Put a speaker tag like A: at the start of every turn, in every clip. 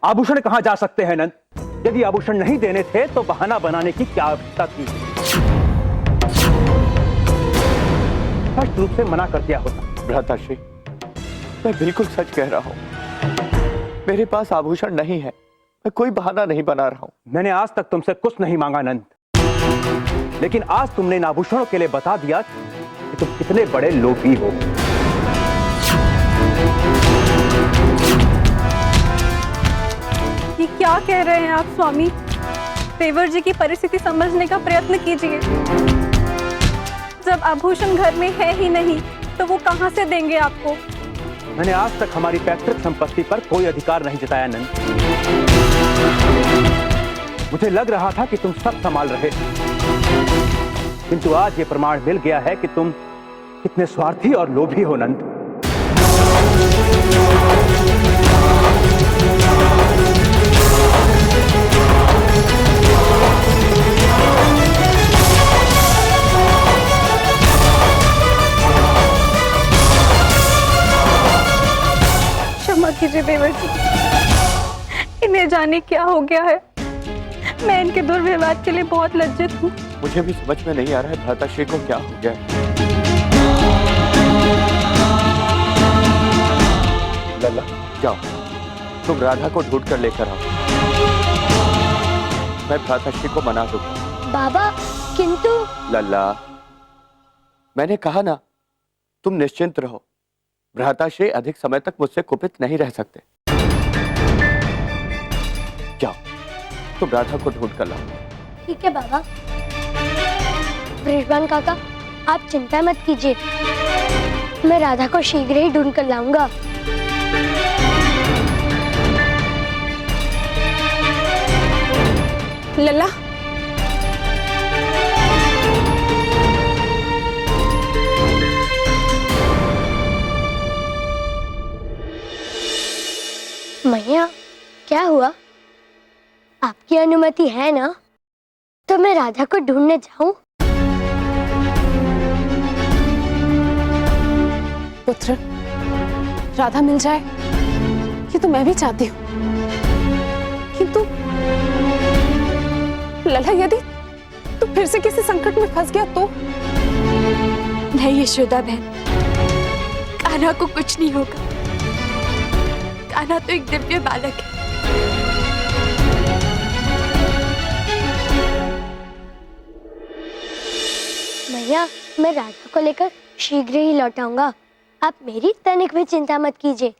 A: आभूषण कहां जा सकते हैं नंद? यदि आभूषण नहीं देने थे तो बहाना बनाने की क्या आवश्यकता थी? स्पष्ट रूप से मना कर दिया होता।
B: भ्राताश्री, मैं बिल्कुल सच कह रहा हूं। मेरे पास आभूषण नहीं है, मैं कोई बहाना नहीं बना रहा हूं।
A: मैंने आज तक तुमसे कुछ नहीं मांगा नंद, लेकिन आज तुमने इन आभूषणों के लिए बता दिया कि तुम कितने बड़े लोभी हो।
C: ये क्या कह रहे हैं आप स्वामी? देवर जी की परिस्थिति समझने का प्रयत्न कीजिए। जब आभूषण घर में है ही नहीं तो वो कहां से देंगे आपको?
A: मैंने आज तक हमारी पैतृक संपत्ति पर कोई अधिकार नहीं जताया नंद। मुझे लग रहा था कि तुम सब संभाल रहे हो, किंतु आज ये प्रमाण मिल गया है कि तुम कितने स्वार्थी और लोभी हो नंद।
C: क्षमा कीजिए देवर जी, इन्हें जाने क्या हो गया है। मैं इनके दुर्व्यवहार के लिए बहुत लज्जित हूँ।
B: मुझे भी समझ में नहीं आ रहा है भ्राताश्री को क्या हो गया है। लल्ला, जाओ, तुम राधा को ढूंढ कर लेकर आओ। मैं भ्राताश्री को मना दूंगा।
D: बाबा, किंतु
B: लल्ला, मैंने कहा ना, तुम निश्चिंत रहो। भ्राताश्री अधिक समय तक मुझसे कुपित नहीं रह सकते। जाओ, तुम राधा को ढूंढ कर लाओ।
D: ठीक है बाबा। वृषभान काका, आप चिंता मत कीजिए, मैं राधा को शीघ्र ही ढूंढ कर लाऊंगा।
C: लल्ला,
D: मैया, क्या हुआ? आपकी अनुमति है ना? तो मैं राधा को ढूंढने जाऊं?
E: पुत्र, राधा मिल जाए ये तो मैं भी चाहती हूँ, किंतु लला, यदि तू फिर से किसी संकट में फंस गया तो?
D: नहीं यशोदा बहन, कान्हा को कुछ नहीं होगा। कान्हा तो एक दिव्य बालक है। मैया, मैं राधा को लेकर शीघ्र ही लौट आऊंगा। आप मेरी तनिक भी चिंता मत कीजिए।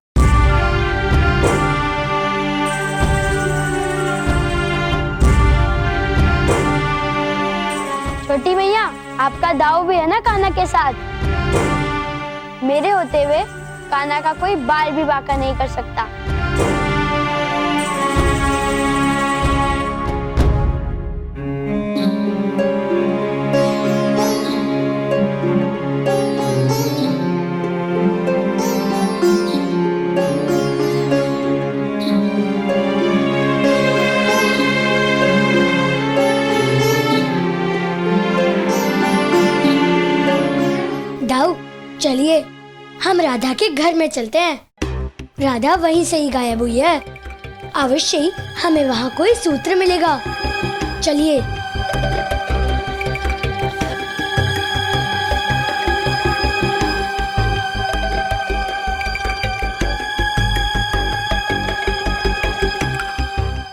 D: छोटी मैया, आपका दाव भी है ना कान्हा के साथ? मेरे होते हुए कान्हा का कोई बाल भी बांका नहीं कर सकता। दाऊ, चलिए हम राधा के घर में चलते हैं। राधा वहीं से ही गायब हुई है। अवश्य ही हमें वहाँ कोई सूत्र मिलेगा। चलिए।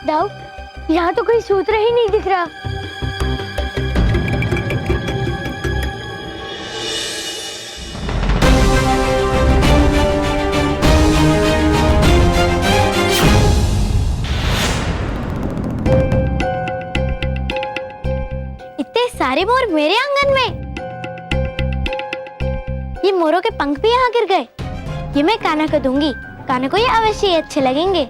D: दाऊ, यहाँ तो कोई सूत्र ही नहीं दिख रहा। सारे मोर मेरे आंगन में। ये मोरों के पंख भी यहाँ गिर गए। ये मैं कान्हा को दूंगी, कान्हा को ये अवश्य अच्छे लगेंगे।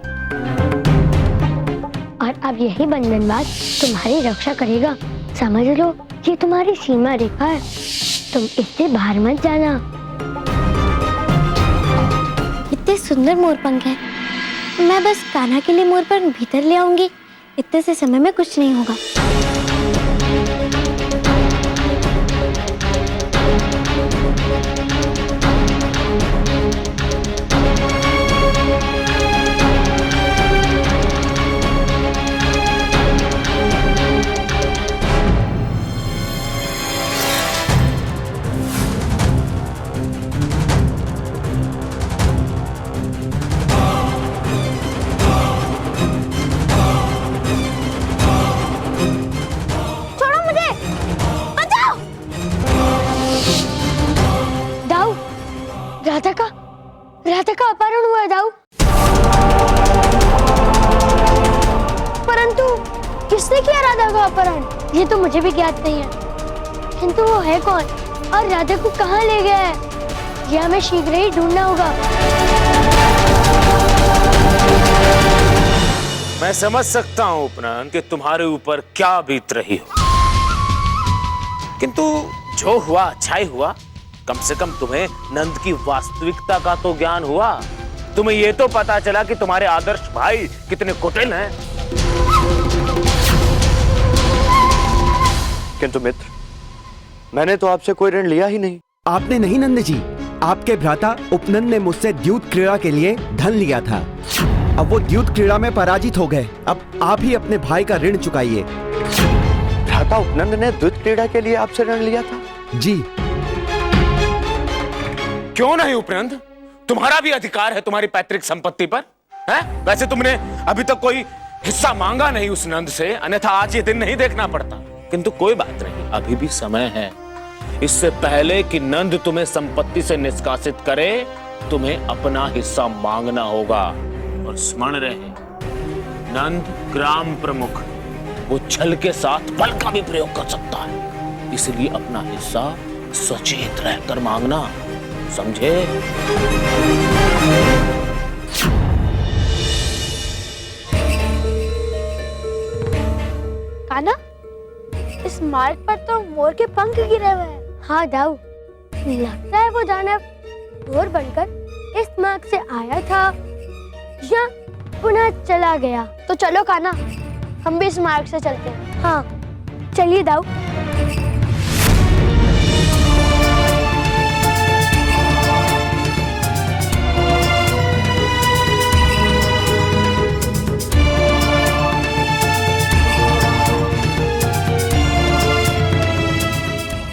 D: और अब यही बंधनबाज तुम्हारी रक्षा करेगा। समझ लो, ये तुम्हारी सीमा रेखा है, तुम इससे बाहर मत जाना। इतने सुंदर मोर पंख हैं, मैं बस कान्हा के लिए मोर पंख भीतर ले आऊंगी। इतने से समय में कुछ नहीं होगा। राधा का अपहरण हुआ है दाऊ। परंतु किसने किया राधा का अपहरण ये तो मुझे भी ज्ञात नहीं है। किंतु वो है कौन और राधा को कहाँ ले गया है ये हमें शीघ्र ही ढूंढना होगा।
F: मैं समझ सकता हूं उपनायन कि तुम्हारे ऊपर क्या बीत रही हो, किंतु जो हुआ अच्छा ही हुआ। कम से कम तुम्हें नंद की वास्तविकता का तो ज्ञान हुआ। तुम्हें ये तो पता चला कि तुम्हारे आदर्श भाई कितने कुटिल हैं।
B: किंतु मित्र, मैंने तो आपसे कोई ऋण लिया ही नहीं।
G: आपने नहीं नंद जी, आपके भ्राता उपनंद ने मुझसे द्यूत क्रीड़ा के लिए धन लिया था। अब वो द्यूत क्रीड़ा में पराजित हो गए। अब आप ही अपने भाई का ऋण चुकाइए।
B: भ्राता उपनंद ने द्यूत क्रीड़ा के लिए आपसे ऋण लिया था?
G: जी।
F: क्यों नहीं उपनंद, तुम्हारा भी अधिकार है तुम्हारी पैतृक संपत्ति पर है? वैसे तुमने अभी तक कोई हिस्सा मांगा नहीं उस नंद से, अन्यथा आज ये दिन नहीं देखना पड़ता। किंतु कोई बात नहीं, अभी भी समय है। इससे पहले कि नंद तुम्हें संपत्ति से निष्कासित करे, तुम्हें अपना हिस्सा मांगना होगा। और स्मरण रहे, नंद ग्राम प्रमुख, वो छल के साथ बल का भी प्रयोग कर सकता है। इसलिए अपना हिस्सा सचेत रहकर मांगना, समझे?
D: कान्हा, इस मार्ग पर तो मोर के पंख गिरे हुए हैं। हाँ दाऊ, लगता है वो दानव मोर बनकर इस मार्ग से आया था या पुनः चला गया। तो चलो कान्हा, हम भी इस मार्ग से चलते हैं। हाँ चलिए दाऊ।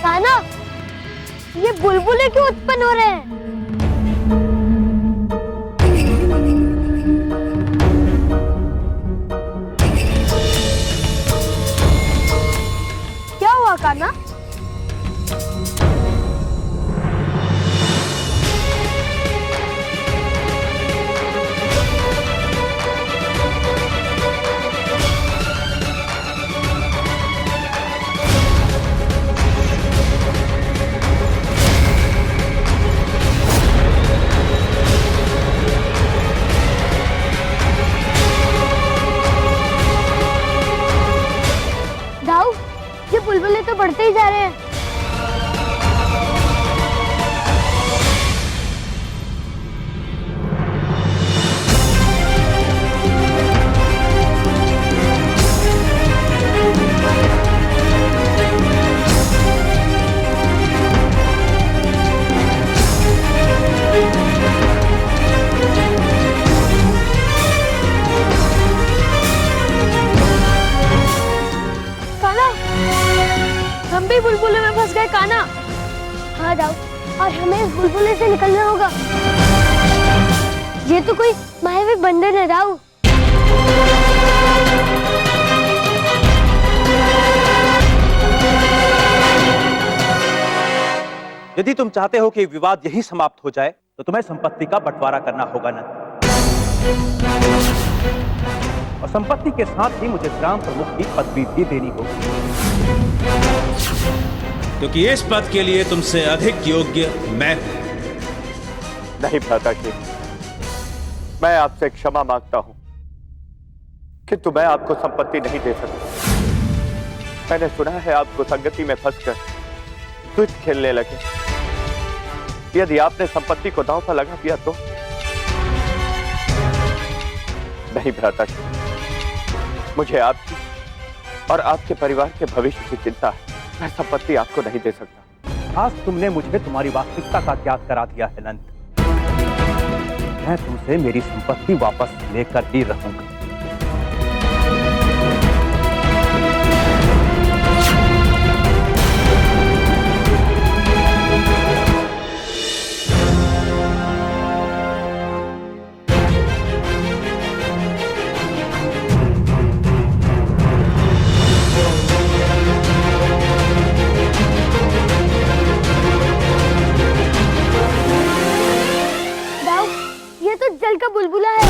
D: कान्हा, ये बुलबुलें क्यों उत्पन्न हो रहे हैं? क्या हुआ कान्हा? दाऊ, ये बुलबुलें तो बढ़ते ही जा रहे हैं। कान्हा, हम भी बुलबुले में फंस गए कान्हा। हाँ दाऊ, और हमें इस बुलबुले से निकलना होगा। ये तो कोई मायावी बंधन है दाऊ।
A: यदि तुम चाहते हो कि विवाद यहीं समाप्त हो जाए, तो तुम्हें संपत्ति का बंटवारा करना होगा नंद। और संपत्ति के साथ ही मुझे ग्राम प्रमुख की पदवी भी देनी होगी,
H: क्योंकि इस पद के लिए तुमसे अधिक योग्य मैं हूं।
B: नहीं भ्राता जी, मैं आपसे क्षमा मांगता हूं, किंतु मैं आपको संपत्ति नहीं दे सकता। मैंने सुना है आपको संगति में फंसकर द्यूत खेलने लगे। यदि आपने संपत्ति को दांव पर लगा दिया तो? नहीं भ्राता जी, मुझे आपकी और आपके परिवार के भविष्य की चिंता है। मैं संपत्ति आपको नहीं दे सकता।
A: आज तुमने मुझे तुम्हारी वास्तविकता का ज्ञात करा दिया है नंद। मैं तुमसे मेरी संपत्ति वापस लेकर ही रहूंगा।
D: कल का बुलबुला है।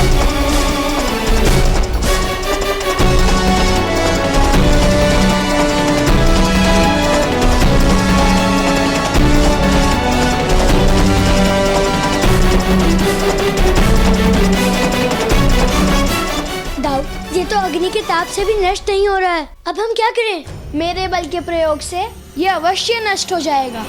D: दाऊ, ये तो अग्नि के ताप से भी नष्ट नहीं हो रहा है। अब हम क्या करें? मेरे बल के प्रयोग से ये अवश्य नष्ट हो जाएगा।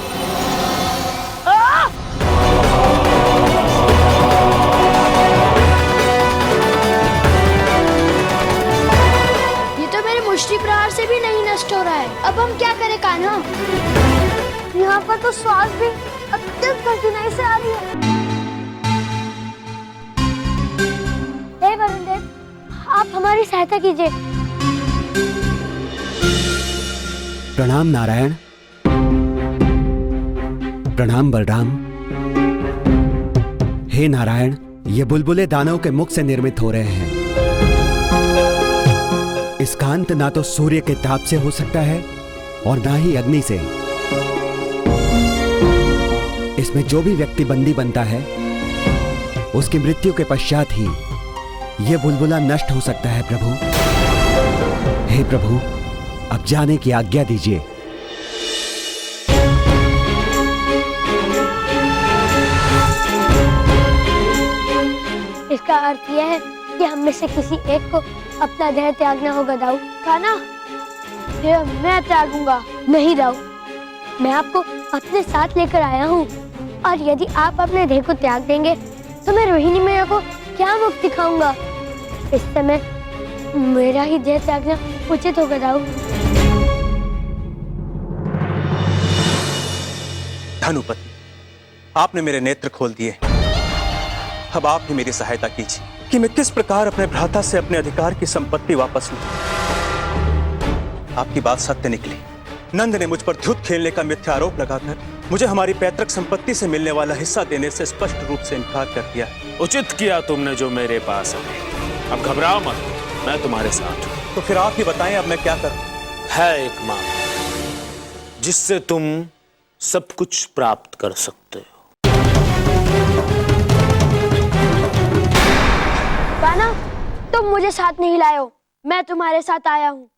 D: ये तो मेरे मुष्टि प्रहार से भी नहीं नष्ट हो रहा है। अब हम क्या करें कान्हा? यहाँ पर तो श्वास भी अत्यंत कठिनाई से आ रही है। हे वरुण देव, आप हमारी सहायता कीजिए।
G: प्रणाम नारायण। प्रणाम बलराम। हे नारायण, ये बुलबुले दानव के मुख से निर्मित हो रहे हैं। इसका अंत ना तो सूर्य के ताप से हो सकता है और ना ही अग्नि से। इसमें जो भी व्यक्ति बंदी बनता है उसकी मृत्यु के पश्चात ही यह बुलबुला नष्ट हो सकता है प्रभु। हे प्रभु, अब जाने की आज्ञा दीजिए।
D: इसका अर्थ यह है कि हम में से किसी एक को अपना देह त्यागना होगा। दाऊ, कान्हा, देह मैं त्यागूंगा। नहीं दाऊ, मैं आपको अपने साथ लेकर आया हूँ, और यदि आप अपने देह को त्याग देंगे तो मैं रोहिणी मैया को क्या मुख दिखाऊंगा? इस समय मेरा ही देह त्यागना उचित होगा। दाऊ,
A: धनुपति, आपने मेरे नेत्र खोल दिए। अब आप ही मेरी सहायता कीजिए कि मैं किस प्रकार अपने भ्राता से अपने अधिकार की संपत्ति वापस लूं। आपकी बात सत्य निकली। नंद ने मुझ पर द्युत खेलने का मिथ्या आरोप लगाकर मुझे हमारी पैतृक संपत्ति से मिलने वाला हिस्सा देने से स्पष्ट रूप से इनकार कर दिया।
F: उचित किया तुमने जो मेरे पास आए। अब घबराओ मत, मैं तुम्हारे साथ हूं।
A: तो फिर आप ही बताएं, अब मैं क्या करूं?
F: है एक मार्ग जिससे तुम सब कुछ प्राप्त कर सकते हो।
D: कान्हा, तुम मुझे साथ नहीं लाए हो, मैं तुम्हारे साथ आया हूँ।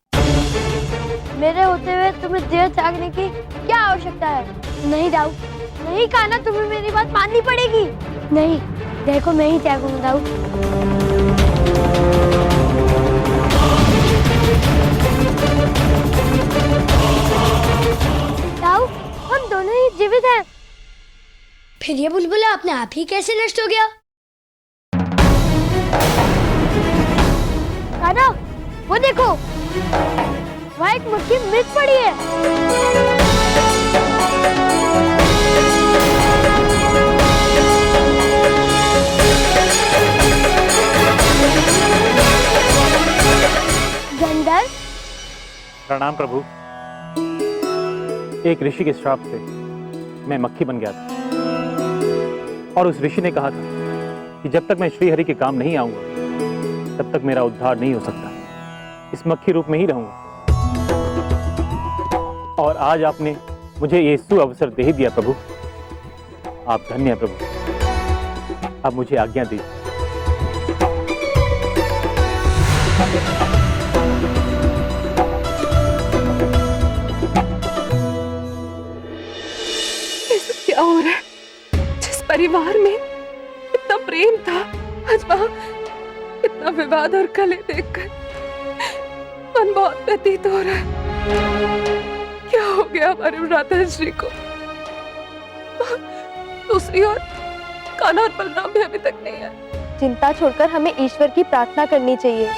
D: मेरे होते हुए तुम्हें देह त्यागने की क्या आवश्यकता है? नहीं दाऊ, नहीं कान्हा, तुम्हें मेरी बात माननी पड़ेगी। नहीं, देह को मैं ही त्यागूंगा। दाऊ, दाऊ, हम दोनों ही जीवित हैं। फिर ये बुलबुला अपने आप ही कैसे नष्ट हो गया? कान्हा, वो देखो, वहाँ एक मुट्ठी मृत पड़ी है। गंधर्व,
A: प्रणाम प्रभु। एक ऋषि के श्राप से मैं मक्खी बन गया था, और उस ऋषि ने कहा था कि जब तक मैं श्रीहरि के काम नहीं आऊंगा तब तक मेरा उद्धार नहीं हो सकता। इस मक्खी रूप में ही रहूंगा। और आज आपने मुझे ये सुअवसर दे ही दिया प्रभु। आप धन्य हैं प्रभु। अब मुझे आज्ञा दीजिए।
E: क्या हो रहा है? जिस परिवार में इतना प्रेम था, आज वहाँ इतना विवाद और कलह देखकर मन बहुत व्यतीत हो रहा है। क्या हो गया हमारे भ्राता श्री को? दूसरी ओर कान्हा और बलराम भी अभी तक नहीं आए।
C: चिंता छोड़कर हमें ईश्वर की प्रार्थना करनी चाहिए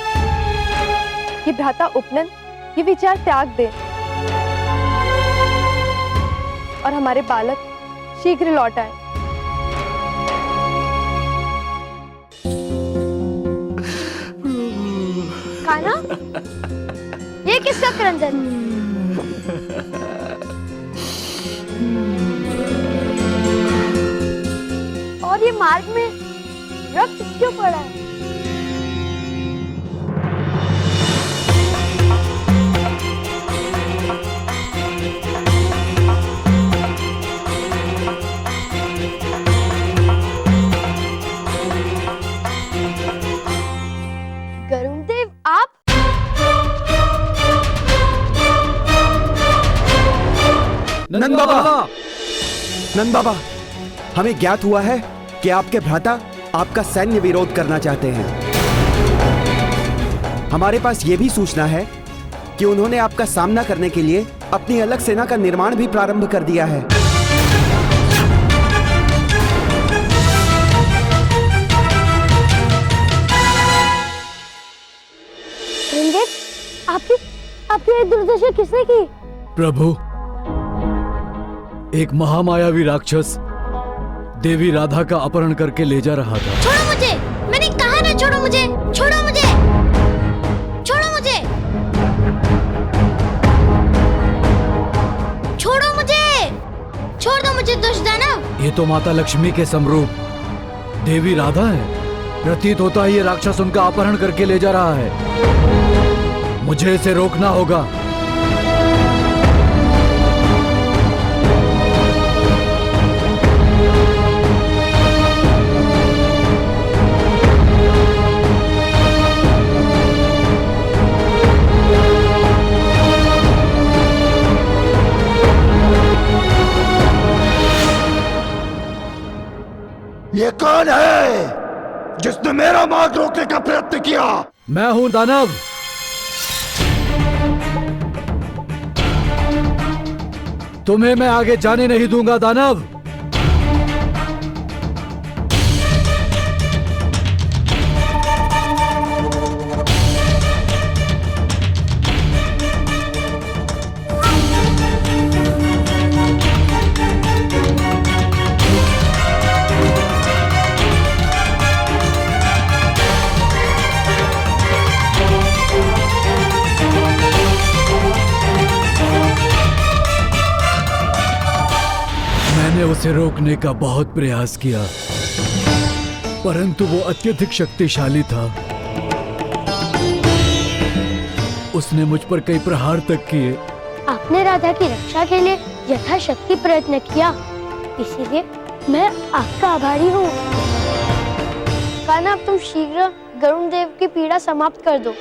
C: कि भ्राता उपनंद ये विचार त्याग दे और हमारे बालक शीघ्र लौट आए।
D: कान्हा, ये किसका क्रंदन? और ये मार्ग में रक्त क्यों पड़ा है?
G: नंद बाबा, नंद बाबा, हमें ज्ञात हुआ है कि आपके भ्राता आपका सैन्य विरोध करना चाहते हैं। हमारे पास यह भी सूचना है कि उन्होंने आपका सामना करने के लिए अपनी अलग सेना का निर्माण भी प्रारंभ कर दिया है।
D: आपकी ये दुर्दशा किसने की?
I: प्रभु, एक महामायावी राक्षस देवी राधा का अपहरण करके ले जा रहा था।
D: छोड़ो मुझे! मैंने कहा ना छोड़ो मुझे! छोड़ो मुझे! छोड़ो मुझे! छोड़ो मुझे! छोड़ दो मुझे दुष्ट दानव!
I: ये तो माता लक्ष्मी के समरूप देवी राधा है। प्रतीत होता है ये राक्षस उनका अपहरण करके ले जा रहा है। मुझे इसे रोकना होगा।
J: ये कौन है जिसने मेरा मार्ग रोकने का प्रयत्न किया?
I: मैं हूं दानव। तुम्हें मैं आगे जाने नहीं दूंगा दानव। मैंने उसे रोकने का बहुत प्रयास किया, परंतु वो अत्यधिक शक्तिशाली था। उसने मुझ पर कई प्रहार तक किए।
D: आपने राधा की रक्षा के लिए यथाशक्ति प्रयत्न किया, इसीलिए मैं आपका आभारी हूँ। कान्हा, अब तुम शीघ्र गरुण देव की पीड़ा समाप्त कर दो।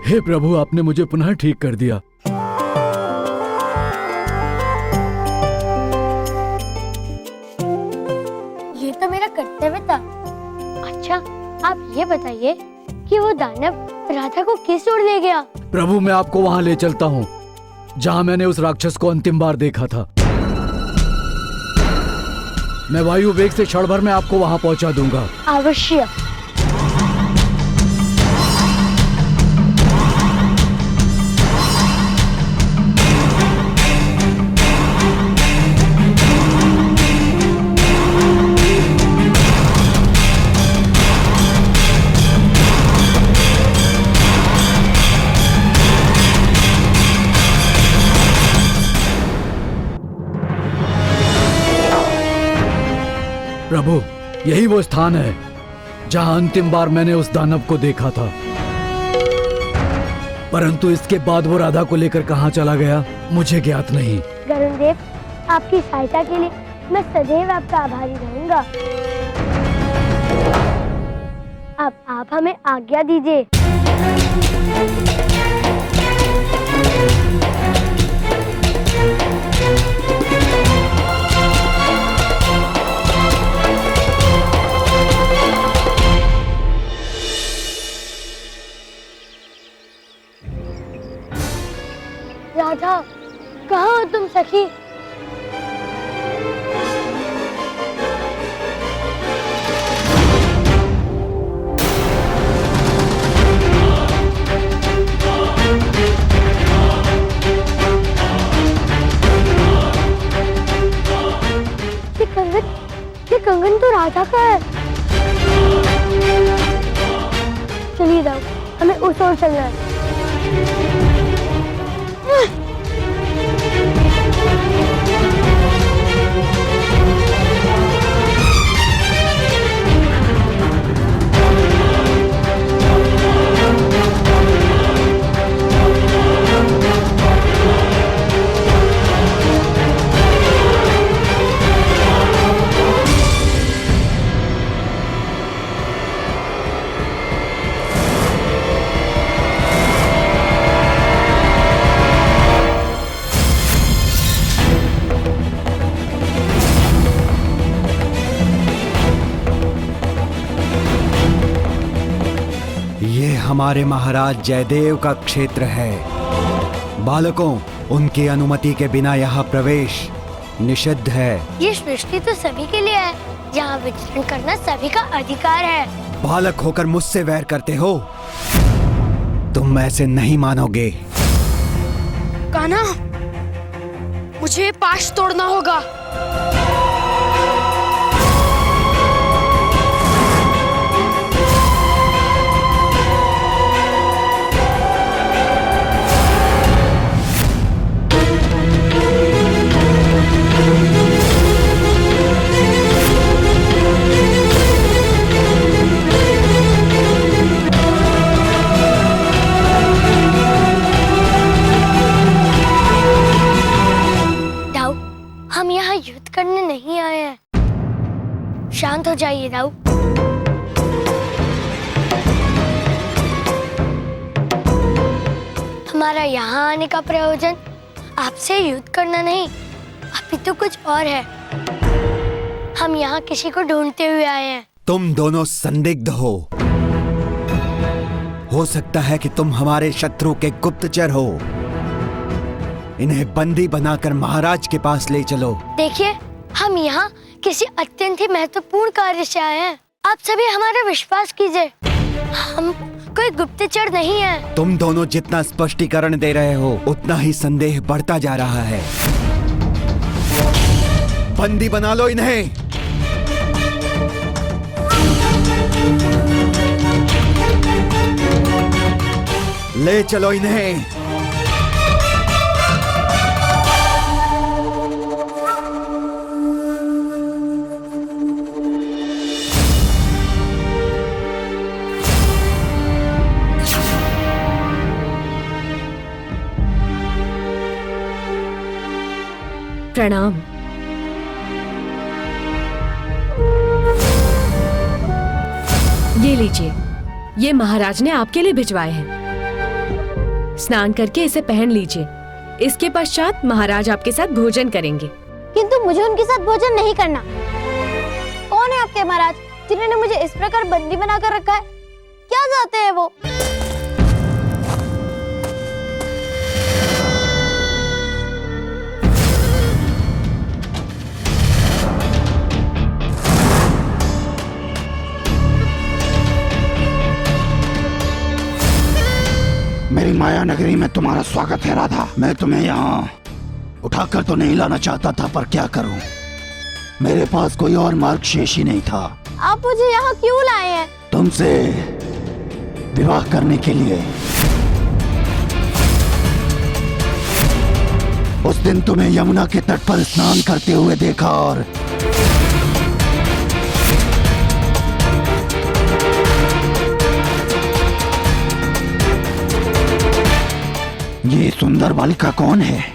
I: हे प्रभु, आपने मुझे पुनः ठीक कर दिया।
D: ये तो मेरा कर्तव्य था। अच्छा, आप ये बताइए कि वो दानव राधा को किस ओर ले गया?
I: प्रभु, मैं आपको वहां ले चलता हूँ जहां मैंने उस राक्षस को अंतिम बार देखा था। मैं वायु वेग से क्षण भर में आपको वहां पहुंचा दूंगा।
D: अवश्य।
I: प्रभु, यही वो स्थान है जहां अंतिम बार मैंने उस दानव को देखा था, परंतु इसके बाद वो राधा को लेकर कहां चला गया मुझे ज्ञात नहीं।
D: गरुण देव, आपकी सहायता के लिए मैं सदैव आपका आभारी रहूंगा। अब आप हमें आज्ञा दीजिए। राधा, कहाँ हो तुम सखी? ये कंगन तो राधा का है। चलिए दाऊ, हमें उस ओर चलना है।
G: ये हमारे महाराज जयदेव का क्षेत्र है। बालकों, उनकी अनुमति के बिना यहाँ प्रवेश निषिद्ध है।
D: ये सृष्टि तो सभी के लिए है, यहाँ विचरण करना सभी का अधिकार है।
G: बालक होकर मुझसे वैर करते हो? तुम ऐसे नहीं मानोगे।
D: कान्हा, मुझे पाश तोड़ना होगा। हम यहाँ युद्ध करने नहीं आए हैं। शांत हो जाइए दाऊ। हमारा यहाँ आने का प्रयोजन आपसे युद्ध करना नहीं, अभी तो कुछ और है। हम यहाँ किसी को ढूंढते हुए आए हैं।
G: तुम दोनों संदिग्ध हो सकता है कि तुम हमारे शत्रु के गुप्तचर हो। इन्हें बंदी बनाकर महाराज के पास ले चलो।
D: देखिए, हम यहाँ किसी अत्यंत ही महत्वपूर्ण कार्य से आए हैं। आप सभी हमारा विश्वास कीजिए, हम कोई गुप्तचर नहीं है।
G: तुम दोनों जितना स्पष्टीकरण दे रहे हो, उतना ही संदेह बढ़ता जा रहा है। बंदी बना लो इन्हें। ले चलो इन्हें।
E: प्रणाम। ये लीजिए, ये महाराज ने आपके लिए भिजवाए हैं। स्नान करके इसे पहन लीजिए। इसके पश्चात महाराज आपके साथ भोजन करेंगे।
D: किंतु मुझे उनके साथ भोजन नहीं करना। कौन है आपके महाराज जिन्होंने मुझे इस प्रकार बंदी बनाकर रखा है? क्या चाहते हैं वो?
J: मेरी माया नगरी में तुम्हारा स्वागत है राधा। मैं तुम्हें यहाँ उठाकर तो नहीं लाना चाहता था, पर क्या करूं, मेरे पास कोई और मार्ग शेष ही नहीं था।
D: आप मुझे यहाँ क्यों लाए हैं?
J: तुमसे विवाह करने के लिए। उस दिन तुम्हें यमुना के तट पर स्नान करते हुए देखा और ये सुंदर बालिका कौन है?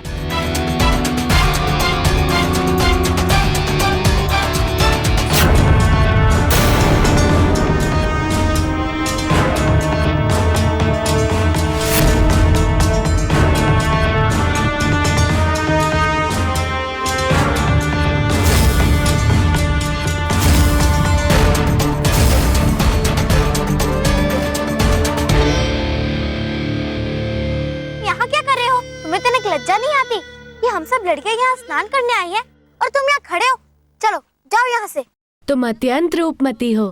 D: लज्जा नहीं आती कि हम सब लड़के यहाँ स्नान करने आई हैं और तुम यहाँ खड़े हो? चलो जाओ यहाँ से।
E: तुम अत्यंत रूपमती हो।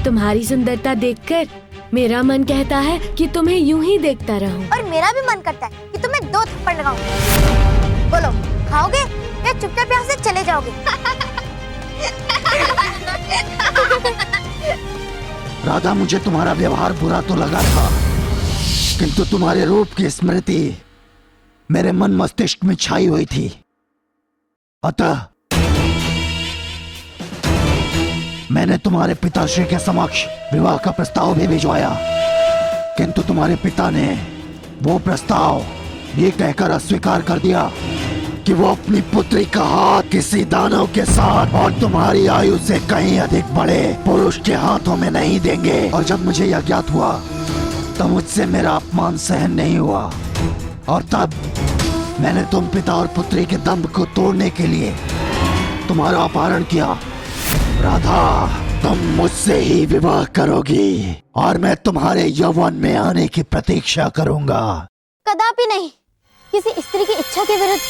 E: तुम्हारी सुंदरता देखकर मेरा मन कहता है कि तुम्हें यूं ही देखता रहूं।
D: और मेरा भी मन करता है कि तुम्हें 2 थप्पड़ लगाऊं। बोलो, खाओगे या चुपचाप यहाँ से चले जाओगे?
J: राधा, मुझे तुम्हारा व्यवहार बुरा तो लगा था, किंतु तुम्हारे रूप की स्मृति मेरे मन मस्तिष्क में छाई हुई थी। अतः मैंने तुम्हारे पिताश्री के समक्ष विवाह का प्रस्ताव भी भिजवाया, किंतु तुम्हारे पिता ने वो प्रस्ताव ये कहकर अस्वीकार कर दिया कि वो अपनी पुत्री का हाथ किसी दानव के साथ और तुम्हारी आयु से कहीं अधिक बड़े पुरुष के हाथों में नहीं देंगे। और जब मुझे यह ज्ञात हुआ तो मुझसे मेरा अपमान सहन नहीं हुआ, और तब मैंने तुम पिता और पुत्री के दंभ को तोड़ने के लिए तुम्हारा अपहरण किया। राधा, तुम मुझसे ही विवाह करोगी और मैं तुम्हारे यौवन में आने की प्रतीक्षा करूंगा।
D: कदापि नहीं। किसी स्त्री की इच्छा के विरुद्ध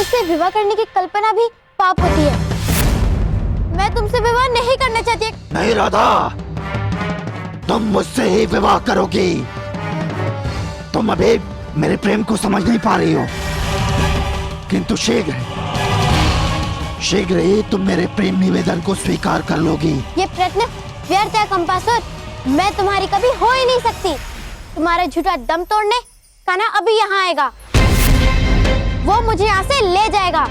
D: उससे विवाह करने की कल्पना भी पाप होती है। मैं तुमसे विवाह नहीं करना चाहती।
J: नहीं राधा, तुम मुझसे ही विवाह करोगी। तुम अभी मेरे प्रेम को समझ नहीं पा रही हो, किंतु शीघ्र ही तुम मेरे प्रेम निवेदन को स्वीकार कर लोगी।
D: ये प्रयत्न व्यर्थ है कंपासुर। मैं तुम्हारी कभी हो ही नहीं सकती। तुम्हारा झूठा दम तोड़ने कान्हा अभी यहाँ आएगा, वो मुझे यहाँ से ले जाएगा।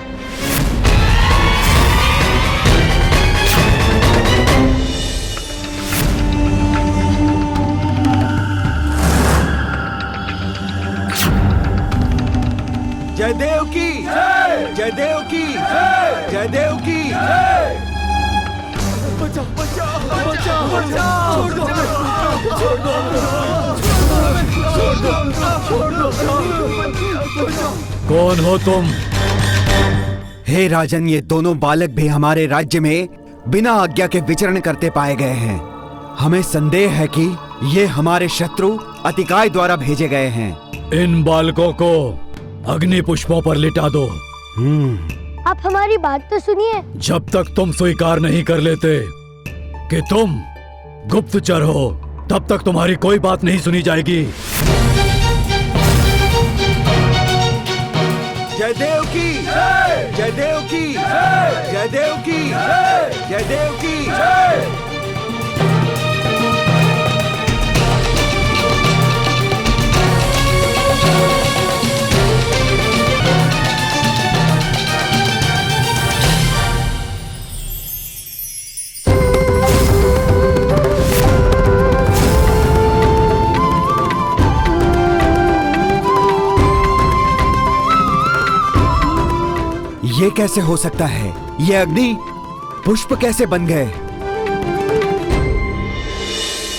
G: जयदेव की जय, जयदेव की जय, जयदेव की जय। बचाओ बचाओ बचाओ बचाओ, छोड़ दो छोड़ दो छोड़ दो।
I: कौन हो तुम?
G: हे राजन, ये दोनों बालक भी हमारे राज्य में बिना आज्ञा के विचरण करते पाए गए हैं। हमें संदेह है कि ये हमारे शत्रु अतिकाय द्वारा भेजे गए हैं।
I: इन बालकों को अग्नि पुष्पों पर लिटा दो।
D: आप हमारी बात तो सुनिए।
I: जब तक तुम स्वीकार नहीं कर लेते कि तुम गुप्तचर हो, तब तक तुम्हारी कोई बात नहीं सुनी जाएगी।
G: जयदेव की जय, जयदेव की जय, जयदेव की जय, जयदेव की जय। ये कैसे हो सकता है? ये अग्नि पुष्प कैसे बन गए?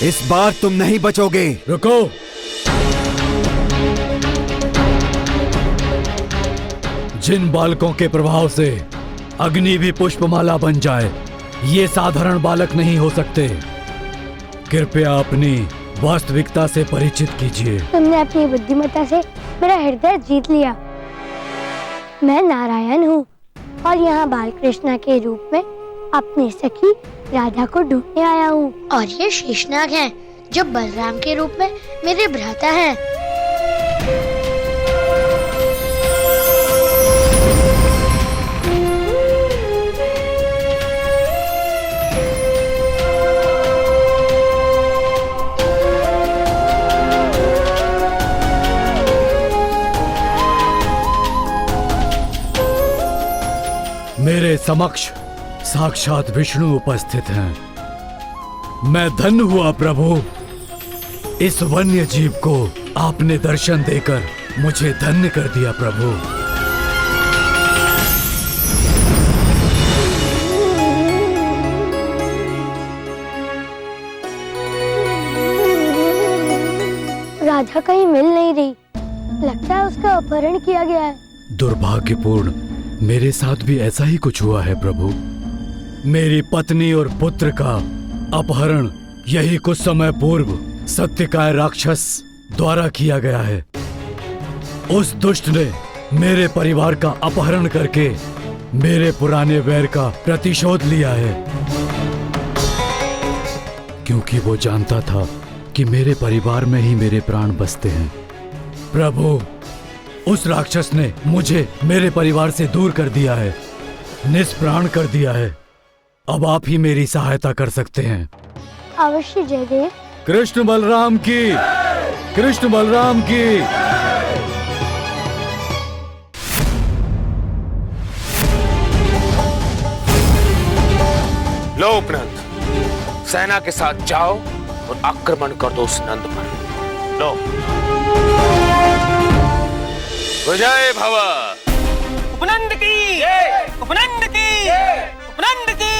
G: इस बार तुम नहीं बचोगे।
I: रुको। जिन बालकों के प्रभाव से अग्नि भी पुष्पमाला बन जाए, ये साधारण बालक नहीं हो सकते। कृपया अपनी वास्तविकता से परिचित कीजिए।
D: तुमने अपनी बुद्धिमत्ता से मेरा हृदय जीत लिया। मैं नारायण हूँ और यहाँ बाल कृष्णा के रूप में अपनी सखी राधा को ढूंढने आया हूँ। और ये शेषनाग हैं जो बलराम के रूप में मेरे भ्राता हैं।
I: मेरे समक्ष साक्षात विष्णु उपस्थित हैं। मैं धन्य हुआ प्रभु। इस वन्य जीव को आपने दर्शन देकर मुझे धन्य कर दिया प्रभु।
D: राधा कहीं मिल नहीं रही। लगता है उसका अपहरण किया गया है।
I: दुर्भाग्यपूर्ण, मेरे साथ भी ऐसा ही कुछ हुआ है प्रभु। मेरी पत्नी और पुत्र का अपहरण यही कुछ समय पूर्व सत्यकाय राक्षस द्वारा किया गया है। उस दुष्ट ने मेरे परिवार का अपहरण करके मेरे पुराने वैर का प्रतिशोध लिया है, क्योंकि वो जानता था कि मेरे परिवार में ही मेरे प्राण बसते हैं। प्रभु, उस राक्षस ने मुझे मेरे परिवार से दूर कर दिया है, निष्प्राण कर दिया है। अब आप ही मेरी सहायता कर सकते हैं।
D: अवश्य जयदेव।
I: कृष्ण बलराम की, कृष्ण बलराम की।
F: लो उपनंद, सेना के साथ जाओ और आक्रमण कर दो उस नंद पर। लो, विजय भव।
K: उपनंद की, उपनंद की, उपनंद की।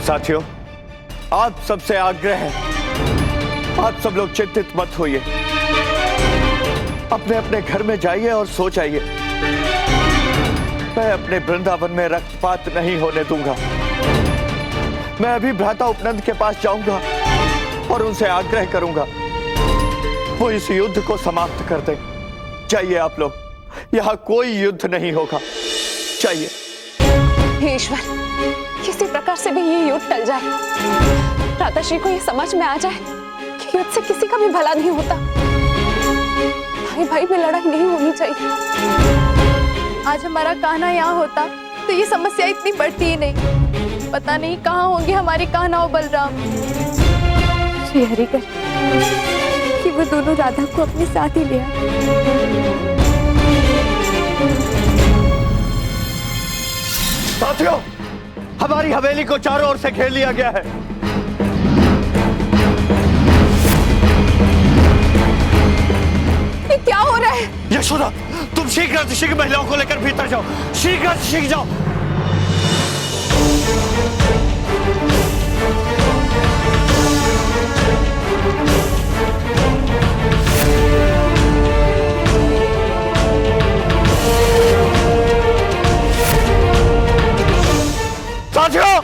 B: साथियों, आप सबसे आग्रह है, आप सब लोग चिंतित मत होइए, अपने अपने घर में जाइए और सो जाइए। मैं अपने वृंदावन में रक्तपात नहीं होने दूंगा। मैं अभी भ्राता उपनंद के पास जाऊंगा और उनसे आग्रह करूंगा वो इस युद्ध को समाप्त कर दें। जाइए आप लोग, यहां कोई युद्ध नहीं होगा। जाइए।
E: हे ईश्वर, किसी प्रकार से भी ये युद्ध टल जाए। भ्राताश्री को ये समझ में आ जाए कि युद्ध से किसी का भी भला नहीं होता। भाई भाई में लड़ाई नहीं होनी चाहिए।
C: आज हमारा कान्हा यहाँ होता तो ये समस्या इतनी बढ़ती ही नहीं। पता नहीं कहाँ होंगे हमारे कान्हा और बलराम। श्री हरि कर कि वो दोनों राधा को अपने साथ ही लिया।
B: साथियों, हमारी हवेली को चारों ओर से घेर लिया गया है।
E: ये क्या हो रहा है?
B: यशोदा, तुम शीघ्र से शीघ्र महिलाओं को लेकर भीतर जाओ। शीघ्र से शीघ्र जाओ। साथियों,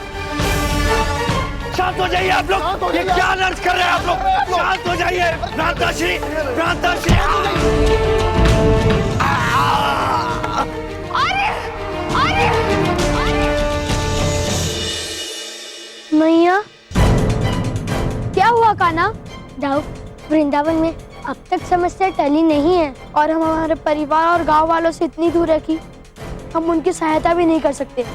B: शांत हो जाइए आप लोग। ये क्या नर्स कर रहे हैं आप लोग? शांत हो जाइए। भ्राताश्री, भ्राताश्री।
D: मैया, क्या हुआ कान्हा? दाऊ, वृंदावन में अब तक समस्या टली नहीं है और हम हमारे परिवार और गांव वालों से इतनी दूर है कि हम उनकी सहायता भी नहीं कर सकते।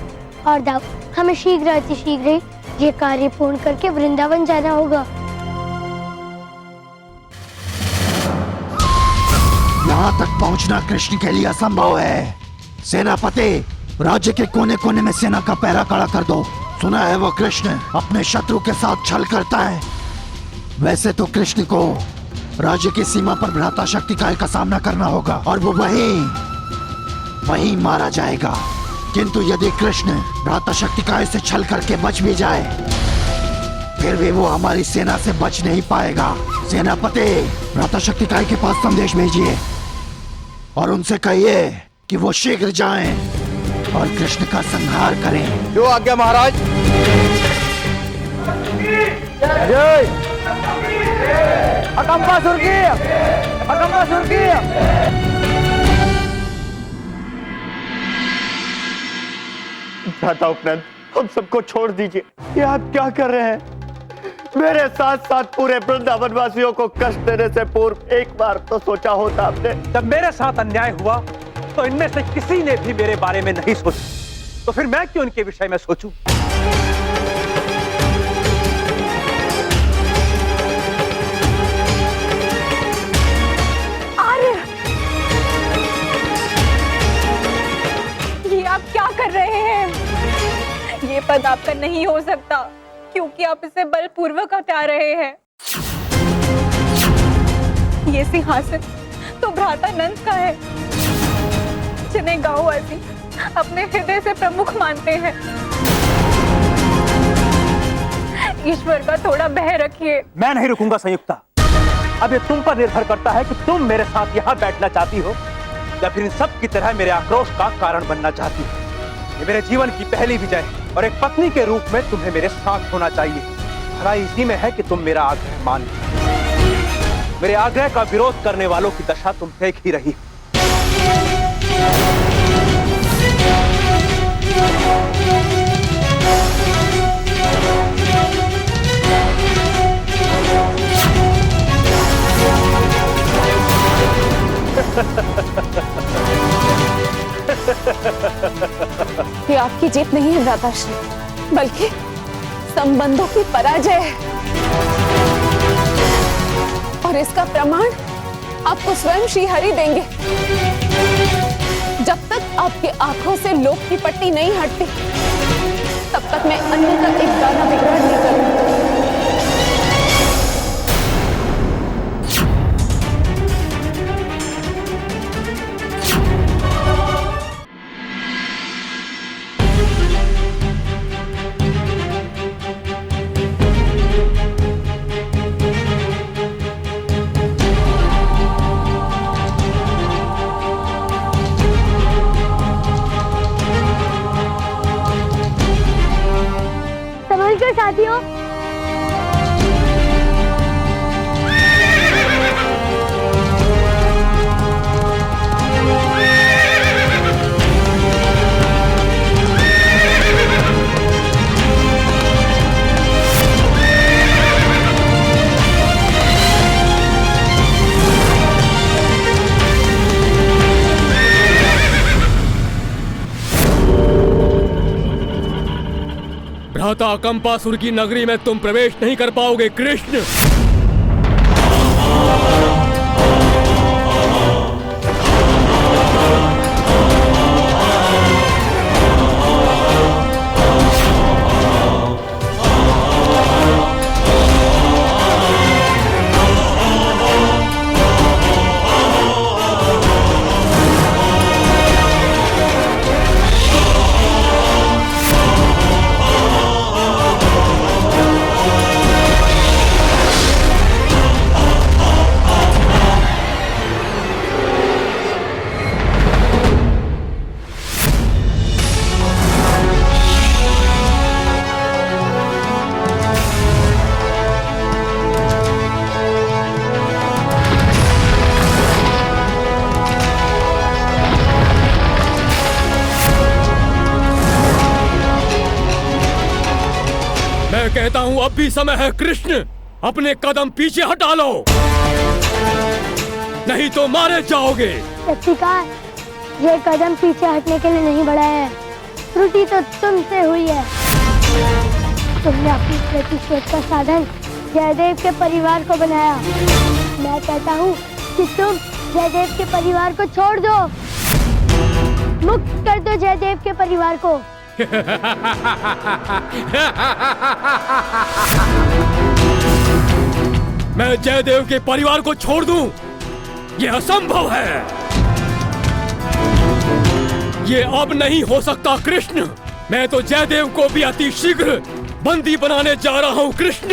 D: और दाऊ, हमें शीघ्र अतिशीघ्र ही ये कार्य पूर्ण करके वृंदावन जाना होगा।
J: यहाँ तक पहुँचना कृष्ण के लिए असंभव है। सेनापति, राज्य के कोने कोने में सेना का पहरा खड़ा कर दो। सुना है वो कृष्ण अपने शत्रु के साथ छल करता है। वैसे तो कृष्ण को राज्य की सीमा पर भ्राता शक्तिकाय का सामना करना होगा और वो वहीं मारा जाएगा। किंतु यदि कृष्ण भ्राता शक्तिकाय से छल करके बच भी जाए, फिर भी वो हमारी सेना से बच नहीं पाएगा। सेनापति, भ्राता शक्तिकाय के पास संदेश भेजिए और उनसे कहिए कि वो शीघ्र जाएं और कृष्ण का संहार करें।
B: जो आज्ञा महाराज। जय अकंपासुर की, अकंपासुर की। भ्राता उपनंद, हम सबको छोड़ दीजिए। ये आप क्या कर रहे हैं? मेरे साथ साथ पूरे वृंदावन वासियों को कष्ट देने से पूर्व एक बार तो सोचा होता आपने।
A: जब मेरे साथ अन्याय हुआ तो इनमें से किसी ने भी मेरे बारे में नहीं सोचा, तो फिर मैं क्यों इनके विषय में सोचूं?
C: ये आप क्या कर रहे हैं? ये पद आपका नहीं हो सकता क्योंकि आप इसे बलपूर्वक हटा रहे हैं। ये सिंहासन तो भ्राता नंद का है, जिन्हें गांववासी अपने हृदय से प्रमुख मानते हैं। ईश्वर का थोड़ा भय रखिए।
A: मैं नहीं रुकूंगा संयुक्ता। अब ये तुम पर निर्भर करता है कि तुम मेरे साथ यहाँ बैठना चाहती हो या फिर इन सब की तरह मेरे आक्रोश का कारण बनना चाहती हो। ये मेरे जीवन की पहली विजय और एक पत्नी के रूप में तुम्हें मेरे साथ होना चाहिए। भलाई इसी में है कि तुम मेरा आग्रह मान लो। मेरे आग्रह का विरोध करने वालों की दशा तुम देख ही रही हो।
E: ये आपकी जीत नहीं है भ्राताश्री, बल्कि संबंधों की पराजय है। और इसका प्रमाण आपको स्वयं श्री हरि देंगे। जब तक आपकी आंखों से लोक की पट्टी नहीं हटती, तब तक मैं अन्न का एक दाना भी ग्रहण नहीं करूंगी।
D: साथियों,
I: भ्राता कंपासुर की नगरी में तुम प्रवेश नहीं कर पाओगे कृष्ण। कहता हूं अब भी समय है कृष्ण, अपने कदम पीछे हटा लो, नहीं तो मारे जाओगे।
D: सत्कार, ये कदम पीछे हटने के लिए नहीं बढ़ा है, त्रुटि तो तुमसे हुई है। तुमने अपनी प्रतिशोध का साधन जयदेव के परिवार को बनाया। मैं कहता हूँ कि तुम जयदेव के परिवार को छोड़ दो, मुक्त कर दो जयदेव के परिवार को।
I: मैं जयदेव के परिवार को छोड़ दूं, यह असंभव है। ये अब नहीं हो सकता कृष्ण। मैं तो जयदेव को भी अति शीघ्र बंदी बनाने जा रहा हूं कृष्ण।